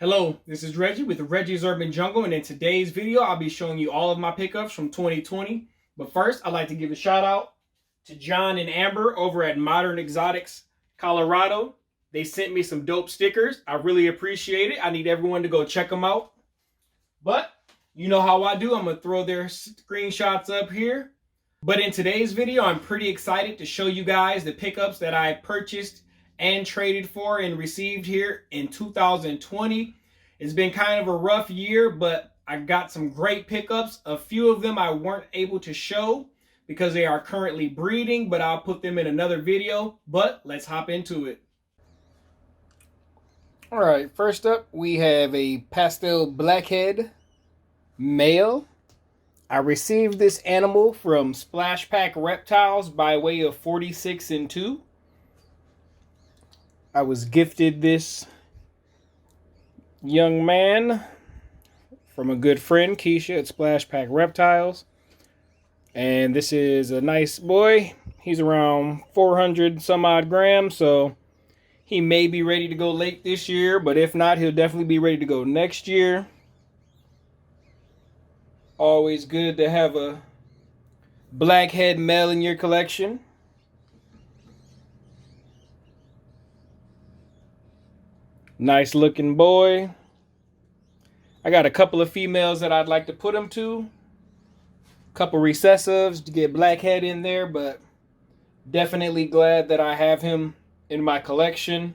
Hello, this is Reggie with Reggie's Urban Jungle, and in today's video, I'll be showing you all of my pickups from 2020. But first, I'd like to give a shout out to John and Amber over at Modern Exotics, Colorado. They sent me some dope stickers. I really appreciate it. I need everyone to go check them out. But you know how I do. I'm going to throw their screenshots up here. But in today's video, I'm pretty excited to show you guys the pickups that I purchased and traded for and received here in 2020. It's been kind of a rough year, but I got some great pickups. A few of them I weren't able to show because they are currently breeding, but I'll put them in another video. But let's hop into it. All right, first up, we have a Pastel Blackhead male. I received this animal from Splash Pack Reptiles by way of 46 and 2. I was gifted this young man from a good friend, Keisha, at Splash Pack Reptiles. And this is a nice boy. He's around 400 some odd grams, so he may be ready to go late this year, but if not, he'll definitely be ready to go next year. Always good to have a blackhead male in your collection. Nice looking boy. I got a couple of females that I'd like to put him to. A couple recessives to get blackhead in there, but definitely glad that I have him in my collection.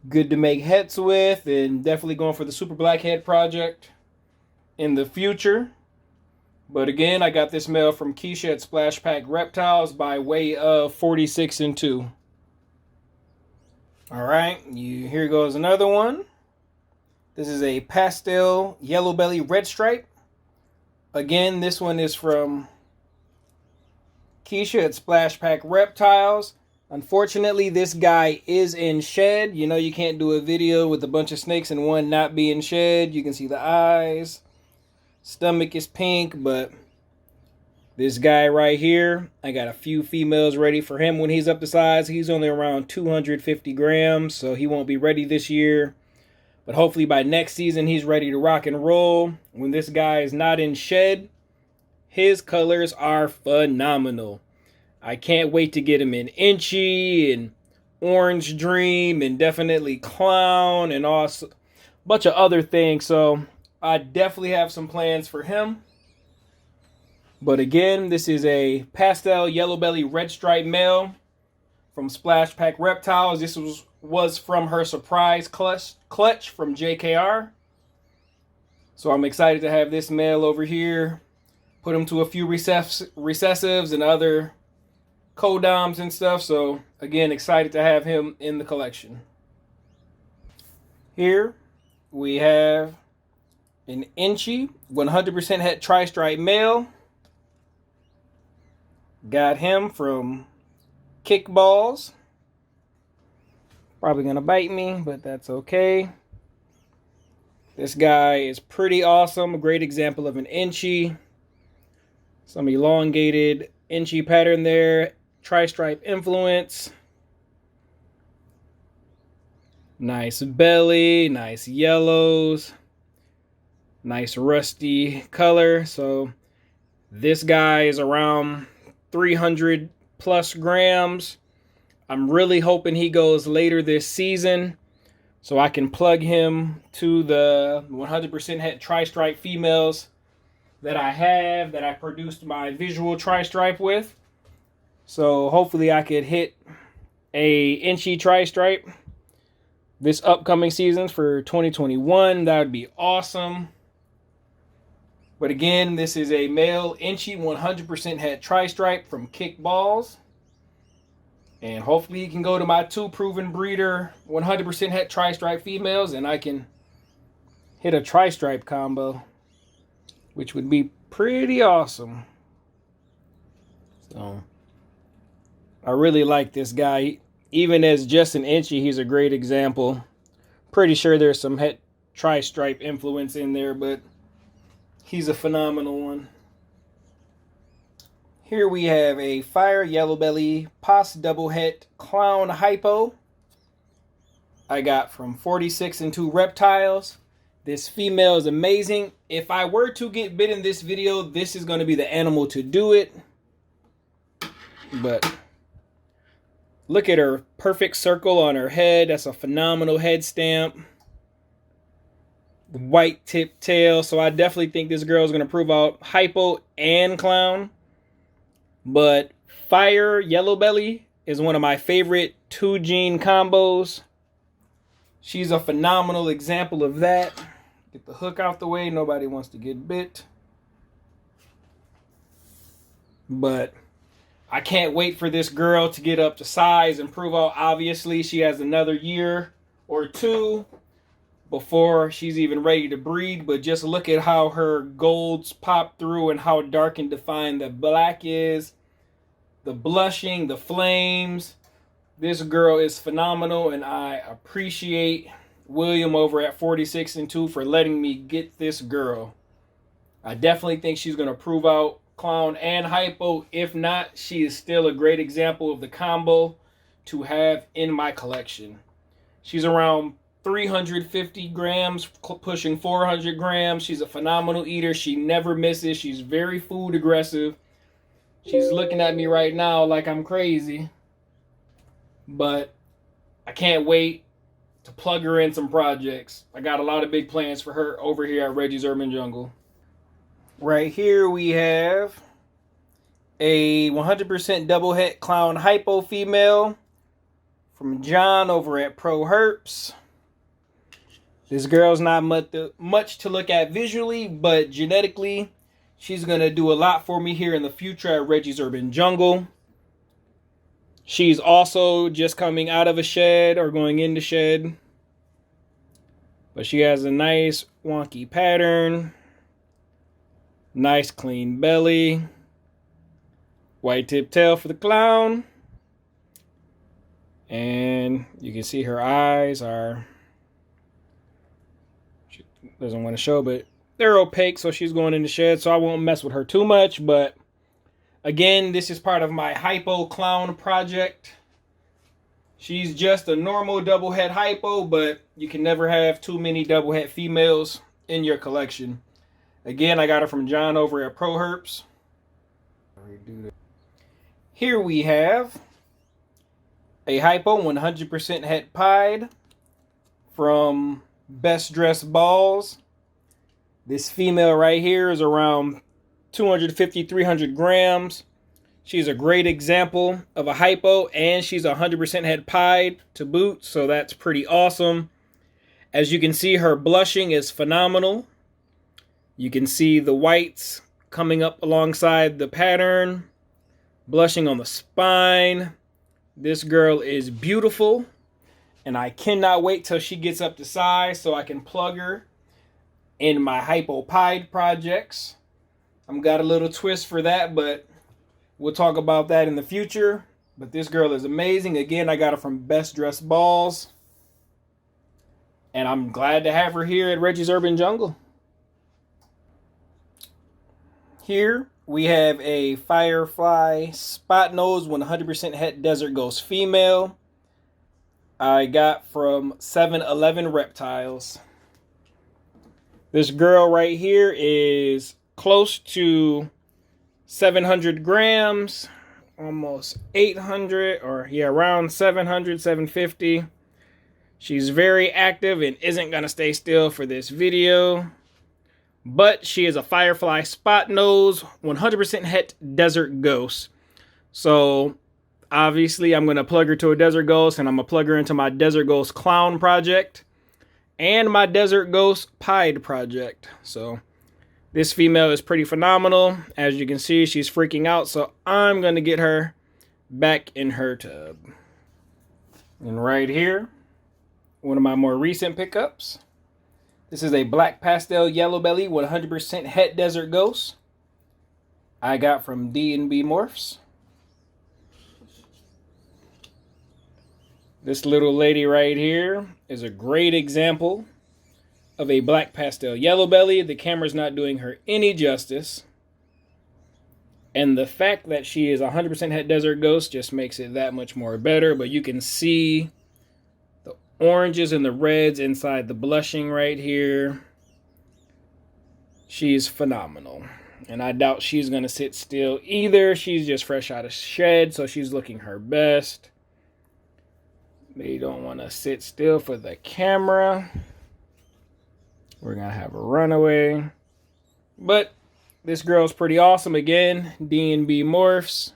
Good to make hets with, and definitely going for the Super Blackhead project in the future. But again, I got this male from Keisha at Splash Pack Reptiles by way of 46 and 2. All right, here goes another one. This is a pastel yellow belly red stripe. Again, this one is from Keisha at Splash Pack Reptiles. Unfortunately, this guy is in shed. You know, you can't do a video with a bunch of snakes and one not being shed. You can see the eyes. Stomach is pink, but this guy right here, I got a few females ready for him when he's up to size. He's only around 250 grams, so he won't be ready this year. But hopefully by next season, he's ready to rock and roll. When this guy is not in shed, his colors are phenomenal. I can't wait to get him in Inchi and Orange Dream and definitely Clown and also a bunch of other things. So I definitely have some plans for him. But again, this is a pastel yellow belly red stripe male from Splash Pack Reptiles. This was from her surprise clutch from JKR. So I'm excited to have this male over here. Put him to a few recessives and other codoms and stuff. So again, excited to have him in the collection. Here we have an Inchi 100% het tri-stripe male. Got him from Kickballs. Probably gonna bite me, but that's okay. This guy is pretty awesome. A great example of an Inchi. Some elongated Inchi pattern there. Tri-stripe influence. Nice belly, nice yellows. Nice rusty color. So this guy is around 300 plus grams. I'm really hoping he goes later this season so I can plug him to the 100% het tri-stripe females that I have, that I produced my visual tri-stripe with. So hopefully I could hit a Inchi tri-stripe this upcoming season for 2021. That would be awesome. But again, this is a male Inchi 100% het tri-stripe from Kickballs. And hopefully he can go to my 2 proven breeder 100% het tri-stripe females and I can hit a tri-stripe combo, which would be pretty awesome. So I really like this guy. Even as just an Inchi, he's a great example. Pretty sure there's some het tri-stripe influence in there, but he's a phenomenal one. Here we have a fire yellow belly pos double het clown hypo. I got from 46 and 2 Reptiles. This female is amazing. If I were to get bit in this video, this is going to be the animal to do it. But look at her perfect circle on her head. That's a phenomenal head stamp. The white tip tail. So I definitely think this girl is going to prove out hypo and clown. But fire yellow belly is one of my favorite 2-gene combos. She's a phenomenal example of that. Get the hook out the way. Nobody wants to get bit. But I can't wait for this girl to get up to size and prove out. Obviously, she has another year or two before she's even ready to breed. But just look at how her golds pop through and how dark and defined the black is. The blushing, the flames. This girl is phenomenal, and I appreciate William over at 46 and 2 for letting me get this girl. I definitely think she's going to prove out clown and hypo. If not, she is still a great example of the combo to have in my collection. She's around 350 grams, pushing 400 grams. She's a phenomenal eater. She never misses. She's very food aggressive. She's looking at me right now like I'm crazy. But I can't wait to plug her in some projects. I got a lot of big plans for her over here at Reggie's Urban Jungle. Right here we have a 100% double het clown hypo female from John over at Pro Herps. This girl's not much to look at visually, but genetically, she's going to do a lot for me here in the future at Reggie's Urban Jungle. She's also just coming out of a shed or going into shed. But she has a nice wonky pattern. Nice clean belly. White tip tail for the clown. And you can see her eyes are... She doesn't want to show, but they're opaque, so she's going in the shed, so I won't mess with her too much. But again, this is part of my hypo clown project. She's just a normal double het hypo, but you can never have too many double het females in your collection. Again, I got her from John over at Pro Herps. Here we have a hypo 100% het pied from Best Dressed Balls. This female right here is around 250, 300 grams. She's a great example of a hypo, and she's 100% het pied to boot, so that's pretty awesome. As you can see, her blushing is phenomenal. You can see the whites coming up alongside the pattern, blushing on the spine. This girl is beautiful, and I cannot wait till she gets up to size so I can plug her in my hypo pied projects. I've got a little twist for that, but we'll talk about that in the future. But this girl is amazing. Again, I got her from Best Dressed Balls, and I'm glad to have her here at Reggie's Urban Jungle. Here we have a Firefly Spot Nose 100% het Desert Ghost female. I got from 7-Eleven Reptiles. This girl right here is close to 700 grams, almost 800, or yeah, around 700, 750. She's very active and isn't going to stay still for this video. But she is a Firefly Spot Nose, 100% het Desert Ghost. So obviously I'm going to plug her to a Desert Ghost, and I'm going to plug her into my Desert Ghost Clown project and my Desert Ghost Pied project. So this female is pretty phenomenal. As you can see, she's freaking out, so I'm going to get her back in her tub. And right here, one of my more recent pickups. This is a black pastel yellow belly 100% het Desert Ghost. I got from D&B Morphs. This little lady right here is a great example of a black pastel yellow belly. The camera's not doing her any justice. And the fact that she is 100% het Desert Ghost just makes it that much more better. But you can see the oranges and the reds inside the blushing right here. She's phenomenal. And I doubt she's going to sit still either. She's just fresh out of shed, so she's looking her best. They don't want to sit still for the camera. We're going to have a runaway. But this girl's pretty awesome. Again, D&B Morphs.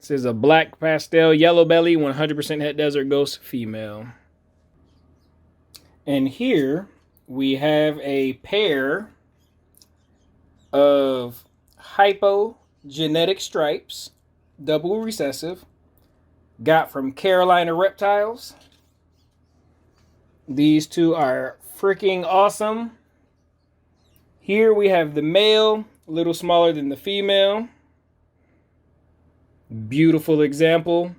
This is a black pastel, yellow belly, 100% het desert ghost female. And here we have a pair of Hypogenetic Stripes, double recessive, got from Carolina Reptiles. These two are freaking awesome. Here we have the male, a little smaller than the female. Beautiful example.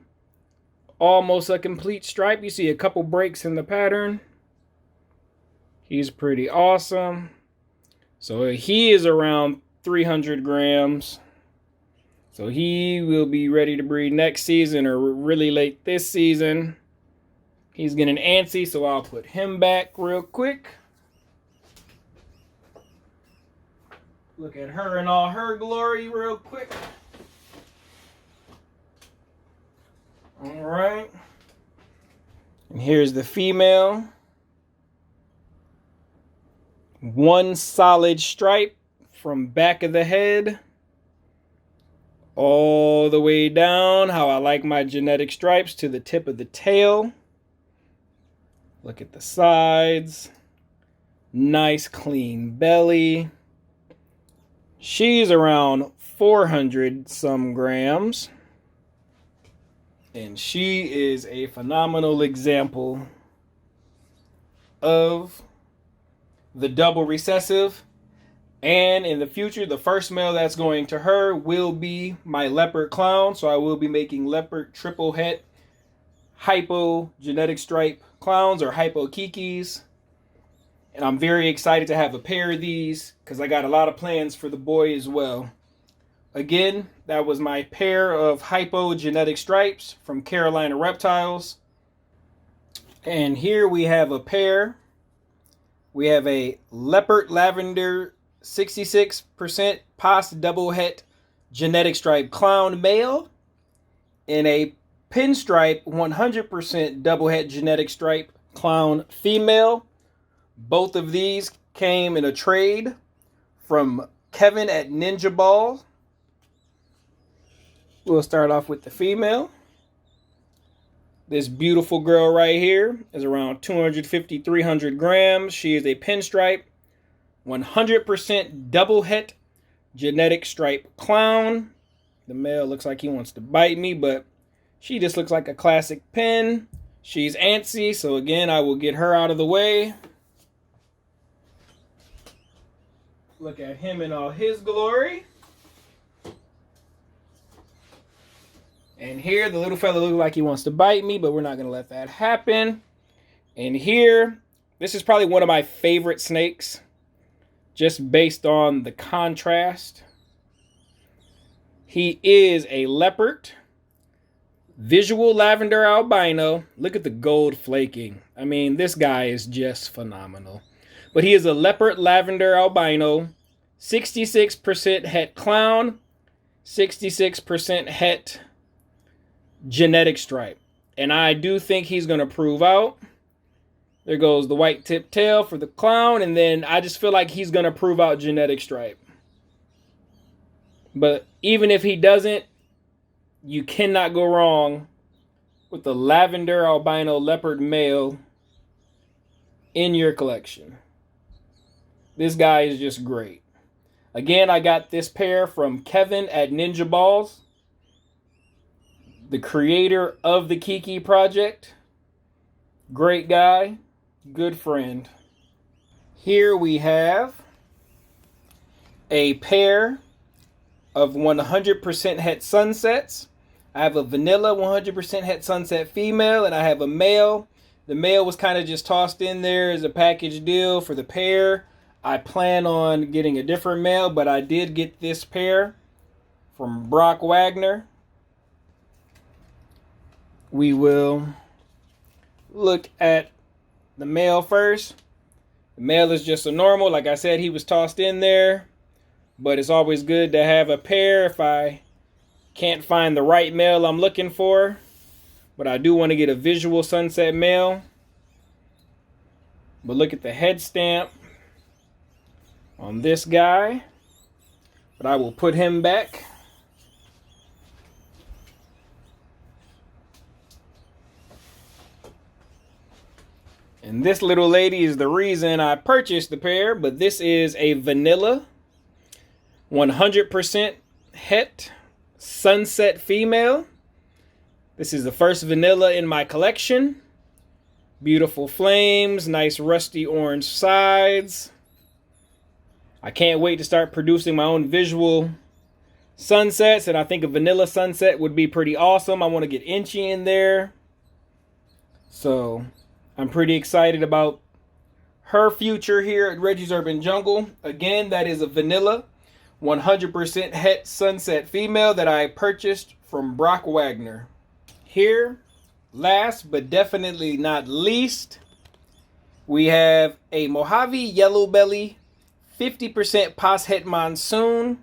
Almost a complete stripe. You see a couple breaks in the pattern. He's pretty awesome. So he is around 300 grams. So he will be ready to breed next season or really late this season. He's getting antsy, so I'll put him back real quick. Look at her in all her glory real quick. All right. And here's the female. One solid stripe from back of the head all the way down, how I like my genetic stripes, to the tip of the tail. Look at the sides. Nice clean belly. She's around 400 some grams. And she is a phenomenal example of the double recessive. And in the future, the first male that's going to her will be my leopard clown. So I will be making leopard triple het hypogenetic stripe clowns, or hypo kikis. And I'm very excited to have a pair of these because I got a lot of plans for the boy as well. Again, that was my pair of hypogenetic stripes from Carolina Reptiles. And here we have a pair. We have a Leopard Lavender 66% Pas double het genetic stripe clown male and a pinstripe 100% double het genetic stripe clown female. Both of these came in a trade from Kevin at Ninja Ball. We'll start off with the female. This beautiful girl right here is around 250, 300 grams. She is a pinstripe, 100% double het genetic stripe clown. The male looks like he wants to bite me, but she just looks like a classic pin. She's antsy, so again, I will get her out of the way. Look at him in all his glory. And here, the little fella looks like he wants to bite me, but we're not going to let that happen. And here, this is probably one of my favorite snakes, just based on the contrast. He is a leopard, visual lavender albino. Look at the gold flaking. I mean, this guy is just phenomenal. But he is a leopard lavender albino, 66% het clown, 66% het genetic stripe. And I do think he's going to prove out. There goes the white tip tail for the clown. And then I just feel like he's going to prove out genetic stripe. But even if he doesn't, you cannot go wrong with the lavender albino leopard male in your collection. This guy is just great. Again, I got this pair from Kevin at Ninja Balls, the creator of the Kiki Project. Great guy, good friend. Here we have a pair of 100% het sunsets. I have a vanilla 100% het sunset female, and I have a male. The male was kind of just tossed in there as a package deal for the pair. I plan on getting a different male, but I did get this pair from Brock Wagner. We will look at the male first. The male is just a normal. Like I said, he was tossed in there. But it's always good to have a pair if I can't find the right male I'm looking for. But I do want to get a visual sunset male. But look at the head stamp on this guy. But I will put him back. And this little lady is the reason I purchased the pair. But this is a vanilla 100% het sunset female. This is the first vanilla in my collection. Beautiful flames, nice rusty orange sides. I can't wait to start producing my own visual sunsets, and I think a vanilla sunset would be pretty awesome. I want to get Inchi in there. So I'm pretty excited about her future here at Reggie's Urban Jungle. Again, that is a vanilla 100% het sunset female that I purchased from Brock Wagner. Here, last but definitely not least, we have a Mojave Yellow Belly 50% Pas Het Monsoon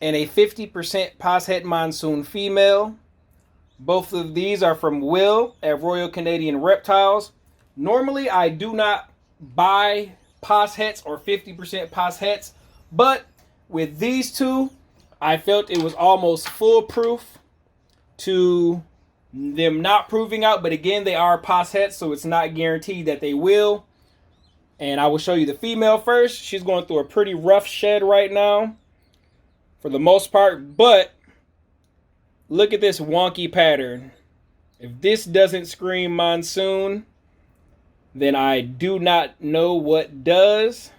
and a 50% Pas Het Monsoon female. Both of these are from Will at Royal Canadian Reptiles. Normally, I do not buy Pas Hets or 50% Pas Hets, but with these two, I felt it was almost foolproof to them not proving out. But again, they are Pas Hets, so it's not guaranteed that they will. And I will show you the female first. She's going through a pretty rough shed right now, for the most part. But look at this wonky pattern. If this doesn't scream monsoon, then I do not know what does.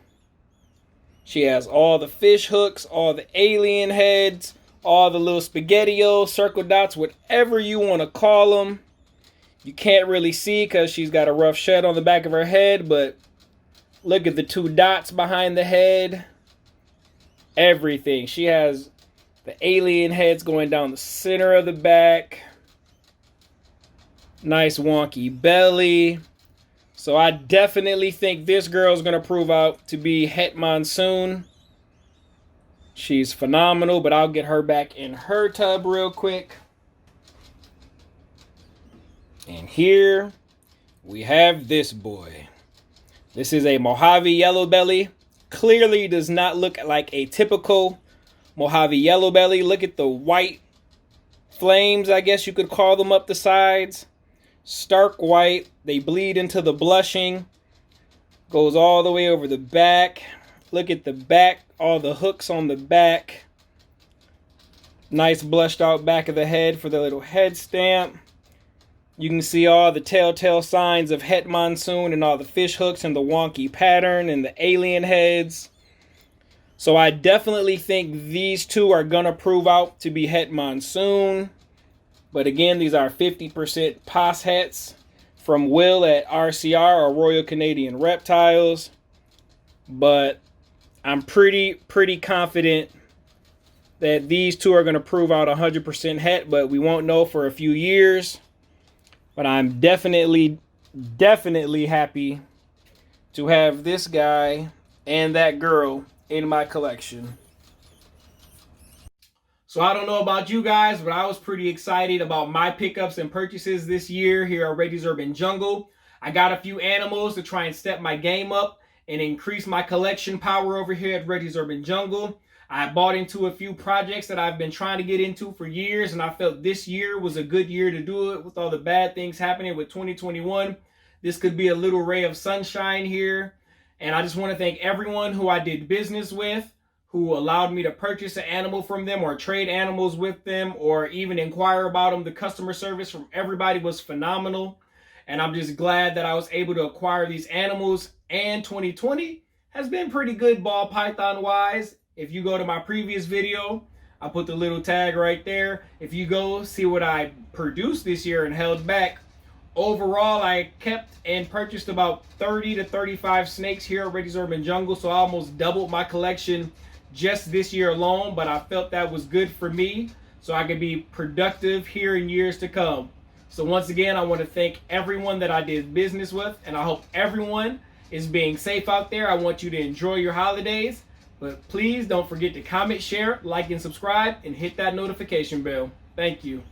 She has all the fish hooks, all the alien heads, all the little spaghettios, circle dots, whatever you want to call them. You can't really see because she's got a rough shed on the back of her head, but look at the two dots behind the head. Everything. She has the alien heads going down the center of the back. Nice wonky belly. So I definitely think this girl's going to prove out to be Het Monsoon. She's phenomenal, but I'll get her back in her tub real quick. And here we have this boy. This is a Mojave Yellow Belly. Clearly does not look like a typical Mojave Yellow Belly. Look at the white flames, I guess you could call them, up the sides. Stark white. They bleed into the blushing. Goes all the way over the back. Look at the back. All the hooks on the back. Nice blushed out back of the head for the little head stamp. You can see all the telltale signs of Het Monsoon and all the fish hooks and the wonky pattern and the alien heads. So I definitely think these two are going to prove out to be Het Monsoon. But again, these are 50% Pas Hets from Will at RCR, or Royal Canadian Reptiles. But I'm pretty confident that these two are going to prove out 100% het, but we won't know for a few years. But I'm definitely happy to have this guy and that girl in my collection. So I don't know about you guys, but I was pretty excited about my pickups and purchases this year here at Reggie's Urban Jungle. I got a few animals to try and step my game up and increase my collection power over here at Reggie's Urban Jungle. I bought into a few projects that I've been trying to get into for years, and I felt this year was a good year to do it with all the bad things happening with 2021. This could be a little ray of sunshine here. And I just want to thank everyone who I did business with, who allowed me to purchase an animal from them or trade animals with them or even inquire about them. The customer service from everybody was phenomenal. And I'm just glad that I was able to acquire these animals. And 2020 has been pretty good ball python wise. If you go to my previous video, I put the little tag right there. If you go see what I produced this year and held back, overall I kept and purchased about 30 to 35 snakes here at Reggie's Urban Jungle. So I almost doubled my collection just this year alone, but I felt that was good for me so I could be productive here in years to come. So once again, I want to thank everyone that I did business with, and I hope everyone is being safe out there. I want you to enjoy your holidays, but please don't forget to comment, share, like, and subscribe, and hit that notification bell. Thank you.